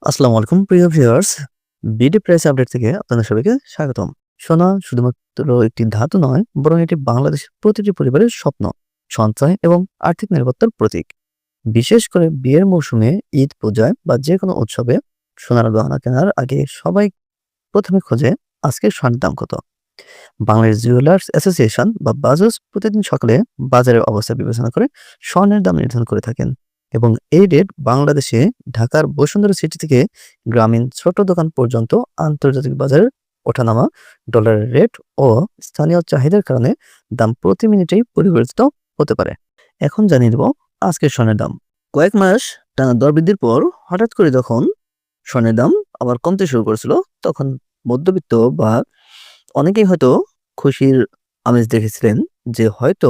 আসসালামু আলাইকুম প্রিয় ভিউয়ার্স, বিডি প্রাইস আপডেট থেকে আপনাদের সবাইকে স্বাগতম। সোনা শুধুমাত্র একটি ধাতু নয়, বরং এটি বাংলাদেশের প্রতিটি পরিবারের স্বপ্ন, সঞ্চয় এবং আর্থিক নিরাপত্তার প্রতীক। বিশেষ করে বিয়ের মৌসুমে, ঈদ, পূজায় বা যেকোনো উৎসবে সোনার গহনা কেনার আগে সবাই প্রথমে খোঁজে আজকের সোনার দাম কত। বাংলাদেশ জুয়েলার্স অ্যাসোসিয়েশন বা বাজাজ প্রতিদিন সকালে বাজারের অবস্থা বিবেচনা করে স্বর্ণের দাম নির্ধারণ করে থাকেন এবং এই রেট বাংলাদেশে ঢাকার বসুন্ধরা সিটি থেকে গ্রামীণ ছোট দোকান পর্যন্ত আন্তর্জাতিক বাজারের ওঠানামা, ডলারের রেট ও স্থানীয় চাহিদার কারণে দাম প্রতি মিনিটেই পরিবর্তিত হতে পারে। এখন জানিয়ে দেব আজকের স্বর্ণের দাম। কয়েক মাস টানা দর বৃদ্ধির পর হঠাৎ করে যখন স্বর্ণের দাম আবার কমতে শুরু করেছিল, তখন মধ্যবিত্ত বা অনেকেই হয়তো খুশির আমেজ দেখেছিলেন যে হয়তো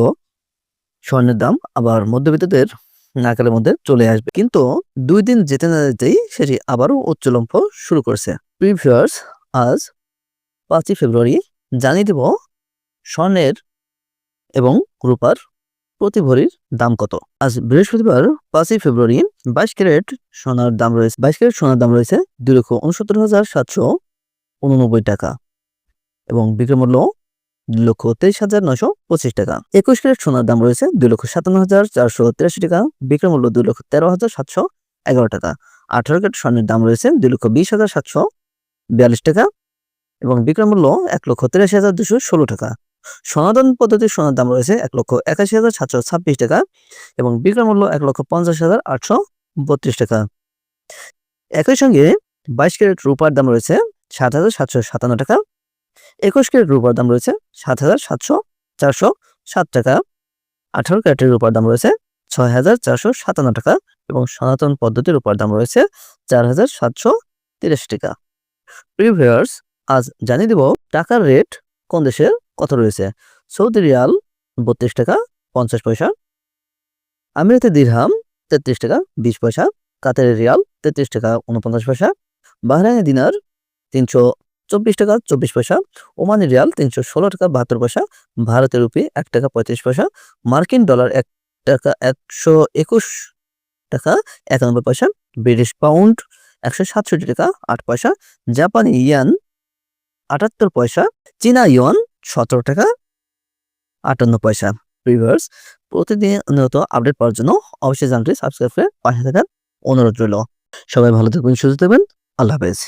স্বর্ণের দাম আবার মধ্যবিত্তদের নাগালের মধ্যে চলে আসবে, কিন্তু 2 দিন যেতে না যেতেই সেটি আবারও উচ্চলম্ফ শুরু করছে। প্রিভিয়ার্স, আজ 5ই ফেব্রুয়ারি জানিয়ে দেব স্বর্ণের এবং রূপার প্রতি ভরির দাম কত। আজ বৃহস্পতিবার 5ই ফেব্রুয়ারি 22 ক্যারেট সোনার দাম রয়েছে 2,69,789 টাকা এবং বিক্রয় মূল্য 2,23,925 টাকা। 21 ক্যারেট সোনার দাম রয়েছে 2,57,483 টাকা, বিক্রয় মূল্য 2,13,711 টাকা। 18 ক্যারেট স্বর্ণের দাম রয়েছে 2,20,742 টাকা এবং বিক্রয় মূল্য 1,83,216 টাকা। সনাতন পদ্ধতির সোনার দাম রয়েছে 1,81,726 টাকা এবং বিক্রয় মূল্য 1,50,832 টাকা। একই সঙ্গে 22 ক্যারেট রূপার দাম রয়েছে 7,757 টাকা। 21 ক্যারেট রূপার দাম রয়েছে 7,407 টাকা। 18 ক্যারেটের রূপার দাম রয়েছে 6,457 টাকা এবং সনাতন পদ্ধতির রূপার দাম রয়েছে 4,783 টাকা। প্রিভিয়ার্স, আজ জানিয়ে দেব টাকার রেট কোন দেশে কত রয়েছে। সৌদি রিয়াল 32 টাকা 50 পয়সা, আমিরাতে দিরহাম 33 টাকা 20 পয়সা, কাতারের রিয়াল 33 টাকা 49 পয়সা, বাহরাইনি দিনার 324 টাকা 24 পয়সা, ওমানি রিয়াল 316 টাকা 72 পয়সা, ভারতের রুপি 1 টাকা 35 পয়সা, মার্কিন ডলার 1 টাকা 121 টাকা 91 পয়সা, ব্রিটিশ পাউন্ড 167 টাকা 8 পয়সা, জাপানি ইয়ান 78 পয়সা, চীনা ইউয়ান 17 টাকা 58 পয়সা। ভিউয়ার্স, প্রতিনিয়ত আপডেট পাওয়ার জন্য অবশ্যই চ্যানেলটি সাবস্ক্রাইব করে পাশে থাকার অনুরোধ রইল। সবাই ভালো থাকবেন, সুস্থ থাকবেন। আল্লাহ হাফেজ।